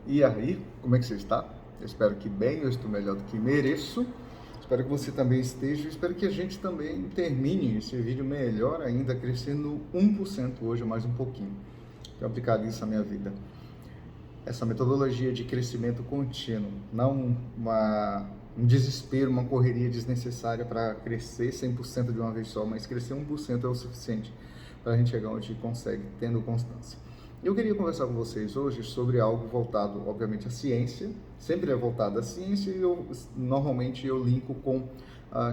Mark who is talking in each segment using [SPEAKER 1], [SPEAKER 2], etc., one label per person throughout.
[SPEAKER 1] E aí, como é que você está? Eu espero que bem, eu estou melhor do que mereço. Espero que você também esteja. Espero que a gente também termine esse vídeo melhor ainda, crescendo 1% hoje, mais um pouquinho. Tenho aplicado isso na minha vida. Essa metodologia de crescimento contínuo, não um desespero, uma correria desnecessária para crescer 100% de uma vez só, mas crescer 1% é o suficiente para a gente chegar onde consegue, tendo constância. Eu queria conversar com vocês hoje sobre algo voltado, obviamente, à ciência. Sempre é voltado à ciência e normalmente eu linko com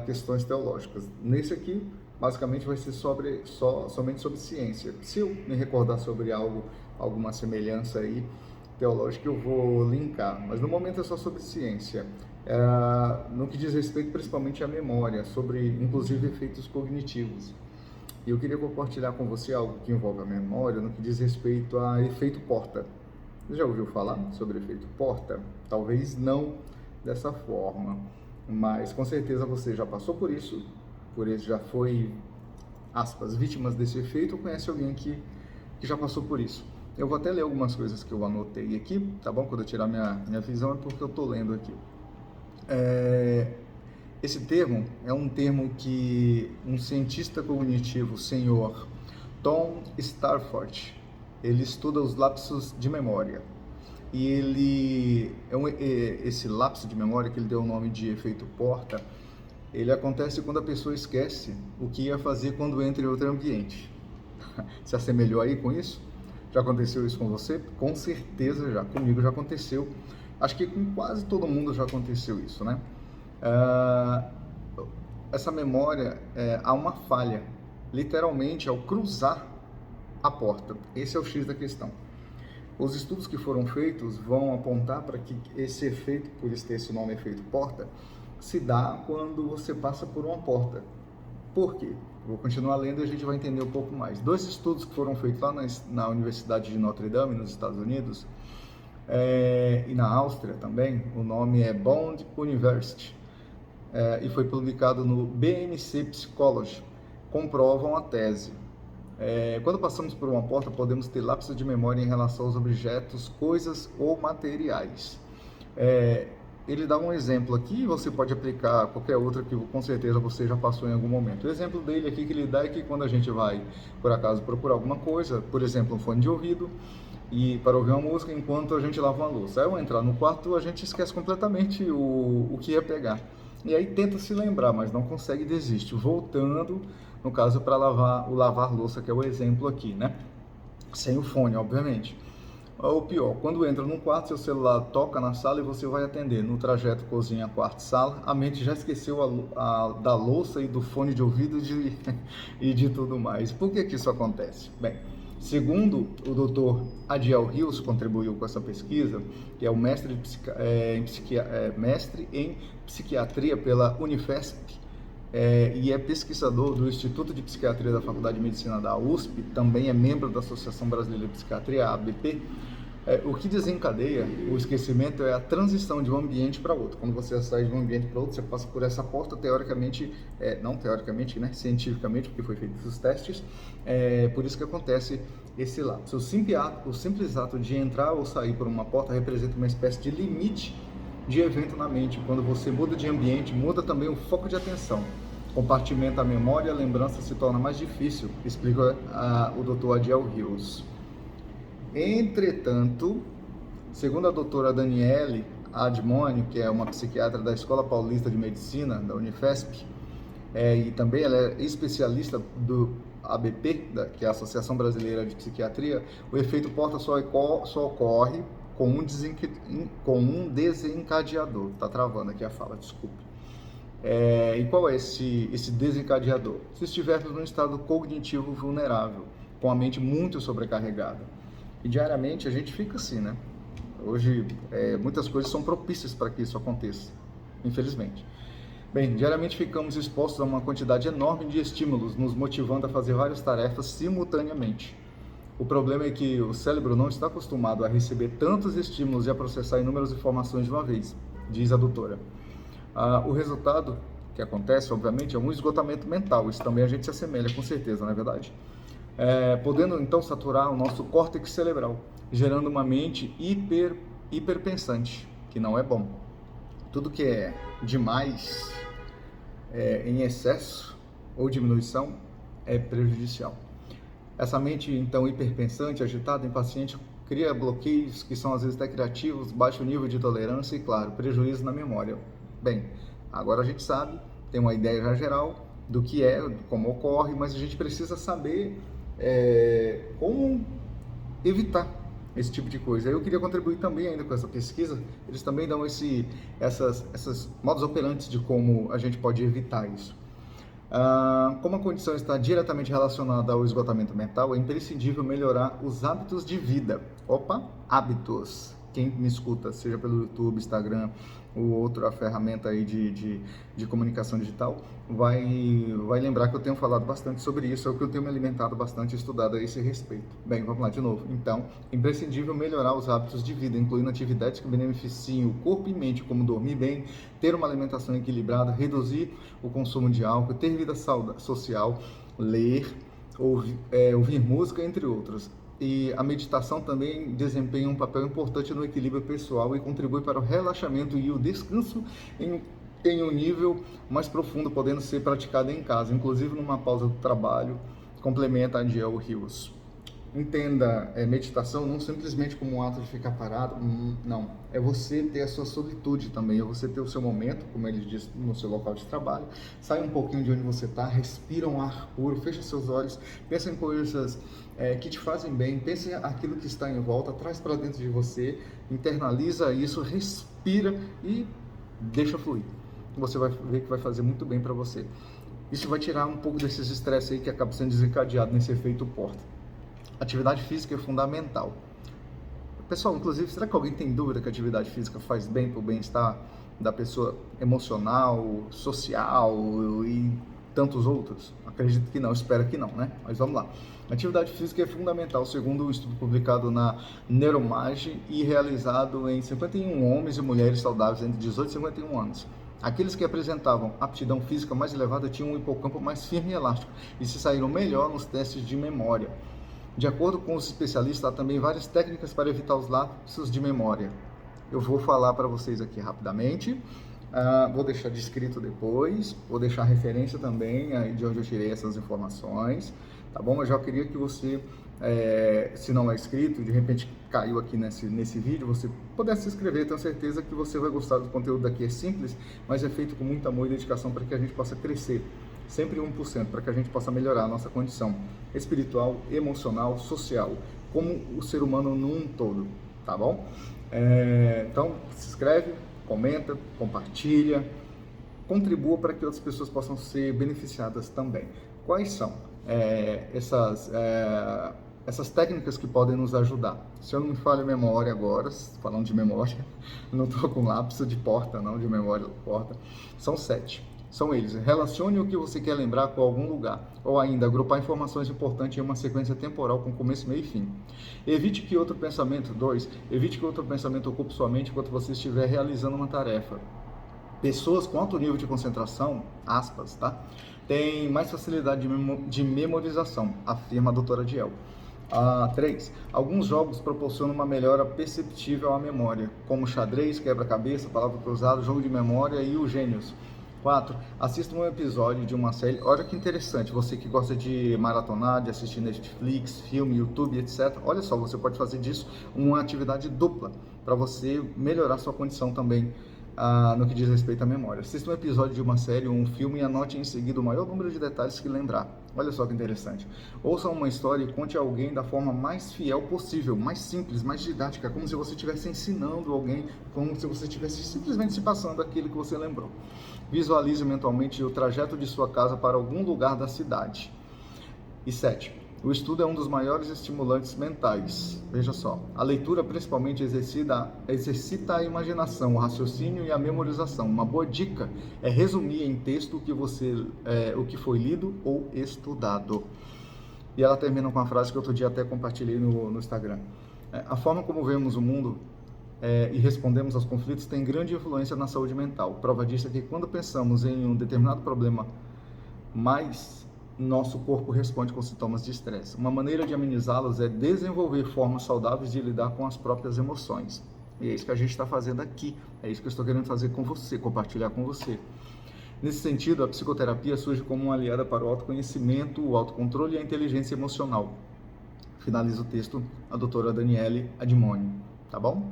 [SPEAKER 1] questões teológicas. Nesse aqui, basicamente, vai ser somente sobre ciência. Se eu me recordar sobre algo, alguma semelhança aí teológica, eu vou linkar. Mas no momento é só sobre ciência. No que diz respeito principalmente à memória, sobre inclusive efeitos cognitivos. E eu queria compartilhar com você algo que envolve a memória, no que diz respeito a efeito Porta. Você já ouviu falar sobre efeito Porta? Talvez não dessa forma, mas com certeza você já passou por isso já foi, aspas, vítimas desse efeito, ou conhece alguém que já passou por isso. Eu vou até ler algumas coisas que eu anotei aqui, tá bom? Quando eu tirar minha visão é porque eu estou lendo aqui. Esse termo é um termo que um cientista cognitivo, o senhor Tom Stafford, ele estuda os lapsos de memória. E esse lapso de memória, que ele deu o nome de efeito Porta, ele acontece quando a pessoa esquece o que ia fazer quando entra em outro ambiente. Se assemelhou aí com isso? Já aconteceu isso com você? Com certeza já. Comigo já aconteceu. Acho que com quase todo mundo já aconteceu isso, né? Essa memória, há uma falha, literalmente, ao cruzar a porta. Esse é o X da questão. Os estudos que foram feitos vão apontar para que esse efeito, por isso ter esse nome efeito porta, se dá quando você passa por uma porta. Por quê? Vou continuar lendo e a gente vai entender um pouco mais. Dois estudos que foram feitos lá na Universidade de Notre Dame, nos Estados Unidos, e na Áustria também, o nome é Bond University, e foi publicado no BMC Psychology, comprovam a tese. Quando passamos por uma porta, podemos ter lapsos de memória em relação aos objetos, coisas ou materiais. Ele dá um exemplo aqui, você pode aplicar qualquer outro que com certeza você já passou em algum momento. O exemplo dele aqui que ele dá é que quando a gente vai, por acaso, procurar alguma coisa, por exemplo, um fone de ouvido, e para ouvir uma música enquanto a gente lava uma louça. Ao entrar no quarto, a gente esquece completamente o que ia pegar. E aí tenta se lembrar, mas não consegue e desiste. Voltando, no caso, para lavar louça, que é o exemplo aqui, né? Sem o fone, obviamente. Ou pior, quando entra num quarto, seu celular toca na sala e você vai atender. No trajeto cozinha, quarto, sala, a mente já esqueceu da louça e do fone de ouvido e de tudo mais. Por que isso acontece? Bem, segundo o Dr. Adiel Rios, contribuiu com essa pesquisa, que é o mestre em psiquiatria pela Unifesp, e é pesquisador do Instituto de Psiquiatria da Faculdade de Medicina da USP, também é membro da Associação Brasileira de Psiquiatria, a ABP. O que desencadeia o esquecimento é a transição de um ambiente para outro. Quando você sai de um ambiente para outro, você passa por essa porta, teoricamente, não teoricamente, né, cientificamente, porque foi feito os testes, por isso que acontece esse lapso. O simples ato de entrar ou sair por uma porta representa uma espécie de limite de evento na mente. Quando você muda de ambiente, muda também o foco de atenção. Compartimenta a memória e a lembrança se torna mais difícil, explica o Dr. Adiel Rios. Entretanto, segundo a doutora Daniele Admonio, que é uma psiquiatra da Escola Paulista de Medicina, da Unifesp, e também ela é especialista do ABP, que é a Associação Brasileira de Psiquiatria, o efeito porta só ocorre com um desencadeador. Tá travando aqui a fala, desculpe. E qual é esse desencadeador? Se estivermos num estado cognitivo vulnerável, com a mente muito sobrecarregada. E diariamente a gente fica assim, né? Hoje muitas coisas são propícias para que isso aconteça, infelizmente. Bem, diariamente ficamos expostos a uma quantidade enorme de estímulos, nos motivando a fazer várias tarefas simultaneamente. O problema é que o cérebro não está acostumado a receber tantos estímulos e a processar inúmeras informações de uma vez, diz a doutora. O resultado que acontece, obviamente, é um esgotamento mental. Isso também a gente se assemelha, com certeza, não é verdade? Podendo, então, saturar o nosso córtex cerebral, gerando uma mente hiperpensante, que não é bom. Tudo que é demais, em excesso ou diminuição, é prejudicial. Essa mente, então, hiperpensante, agitada, impaciente, cria bloqueios que são às vezes até criativos, baixo nível de tolerância e, claro, prejuízo na memória. Bem, agora a gente sabe, tem uma ideia já geral do que é, como ocorre, mas a gente precisa saber como evitar esse tipo de coisa. Eu queria contribuir também ainda com essa pesquisa, eles também dão essas modos operantes de como a gente pode evitar isso. Como a condição está diretamente relacionada ao esgotamento mental, é imprescindível melhorar os hábitos de vida. Opa, hábitos. Quem me escuta, seja pelo YouTube, Instagram ou outra ferramenta aí de comunicação digital, vai lembrar que eu tenho falado bastante sobre isso, é o que eu tenho me alimentado bastante e estudado a esse respeito. Bem, vamos lá de novo. Então, é imprescindível melhorar os hábitos de vida, incluindo atividades que beneficiem o corpo e mente, como dormir bem, ter uma alimentação equilibrada, reduzir o consumo de álcool, ter vida social, ler, ouvir música, entre outros. E a meditação também desempenha um papel importante no equilíbrio pessoal e contribui para o relaxamento e o descanso em um nível mais profundo, podendo ser praticado em casa, inclusive numa pausa do trabalho, complementa a Adiel Rios. Entenda meditação não simplesmente como um ato de ficar parado, não. É você ter a sua solitude também, é você ter o seu momento, como ele diz, no seu local de trabalho. Sai um pouquinho de onde você está, respira um ar puro, fecha seus olhos, pensa em coisas que te fazem bem, pense aquilo que está em volta, traz para dentro de você, internaliza isso, respira e deixa fluir. Você vai ver que vai fazer muito bem para você. Isso vai tirar um pouco desses estresses aí que acaba sendo desencadeado nesse efeito porta. Atividade física é fundamental. Pessoal, inclusive, será que alguém tem dúvida que a atividade física faz bem para o bem-estar da pessoa emocional, social e tantos outros? Acredito que não, espero que não, né? Mas vamos lá. Atividade física é fundamental, segundo um estudo publicado na Neuromage e realizado em 51 homens e mulheres saudáveis entre 18 e 51 anos. Aqueles que apresentavam aptidão física mais elevada tinham um hipocampo mais firme e elástico e se saíram melhor nos testes de memória. De acordo com os especialistas, há também várias técnicas para evitar os lapsos de memória. Eu vou falar para vocês aqui rapidamente, vou deixar descrito depois, vou deixar a referência também de onde eu tirei essas informações, tá bom? Eu já queria que você, se não é inscrito, de repente caiu aqui nesse vídeo, você pudesse se inscrever, tenho certeza que você vai gostar do conteúdo daqui, é simples, mas é feito com muito amor e dedicação para que a gente possa crescer. Sempre 1%, para que a gente possa melhorar a nossa condição espiritual, emocional, social, como o ser humano num todo, tá bom? Então, se inscreve, comenta, compartilha, contribua para que outras pessoas possam ser beneficiadas também. Quais são essas técnicas que podem nos ajudar? Se eu não me falho a memória agora, falando de memória, não estou com lapso de porta, não, de memória de porta, são 7. São eles: relacione o que você quer lembrar com algum lugar, ou ainda agrupar informações importantes em uma sequência temporal com começo, meio e fim. Evite que outro pensamento, 2, evite que outro pensamento ocupe sua mente enquanto você estiver realizando uma tarefa. Pessoas com alto nível de concentração, aspas, tá? Têm mais facilidade de memorização, afirma a doutora Diel. 3. Alguns jogos proporcionam uma melhora perceptível à memória, como xadrez, quebra-cabeça, palavra cruzada, jogo de memória e o Gênios. 4. Assista um episódio de uma série. Olha que interessante, você que gosta de maratonar, de assistir Netflix, filme, YouTube, etc. Olha só, você pode fazer disso uma atividade dupla para você melhorar sua condição também no que diz respeito à memória. Assista um episódio de uma série ou um filme e anote em seguida o maior número de detalhes que lembrar. Olha só que interessante. Ouça uma história e conte a alguém da forma mais fiel possível, mais simples, mais didática, como se você estivesse ensinando alguém, como se você estivesse simplesmente se passando aquilo que você lembrou. Visualize mentalmente o trajeto de sua casa para algum lugar da cidade. E 7. O estudo é um dos maiores estimulantes mentais. Veja só, a leitura principalmente exercita a imaginação, o raciocínio e a memorização. Uma boa dica é resumir em texto o que foi lido ou estudado. E ela termina com uma frase que outro dia até compartilhei no Instagram. A forma como vemos o mundo e respondemos aos conflitos tem grande influência na saúde mental. Prova disso é que quando pensamos em um determinado problema, nosso corpo responde com sintomas de estresse. Uma maneira de amenizá-los é desenvolver formas saudáveis de lidar com as próprias emoções. E é isso que a gente está fazendo aqui. É isso que eu estou querendo fazer com você, compartilhar com você. Nesse sentido, a psicoterapia surge como uma aliada para o autoconhecimento, o autocontrole e a inteligência emocional. Finaliza o texto a doutora Daniele Admoni, tá bom?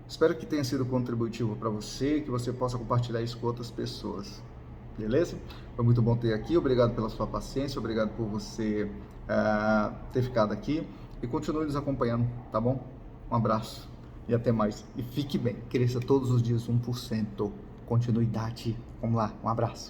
[SPEAKER 1] Espero que tenha sido contributivo para você, que você possa compartilhar isso com outras pessoas. Beleza? Foi muito bom ter aqui, obrigado pela sua paciência, obrigado por você ter ficado aqui e continue nos acompanhando, tá bom? Um abraço e até mais. E fique bem, cresça todos os dias 1%. Continuidade. Vamos lá, um abraço.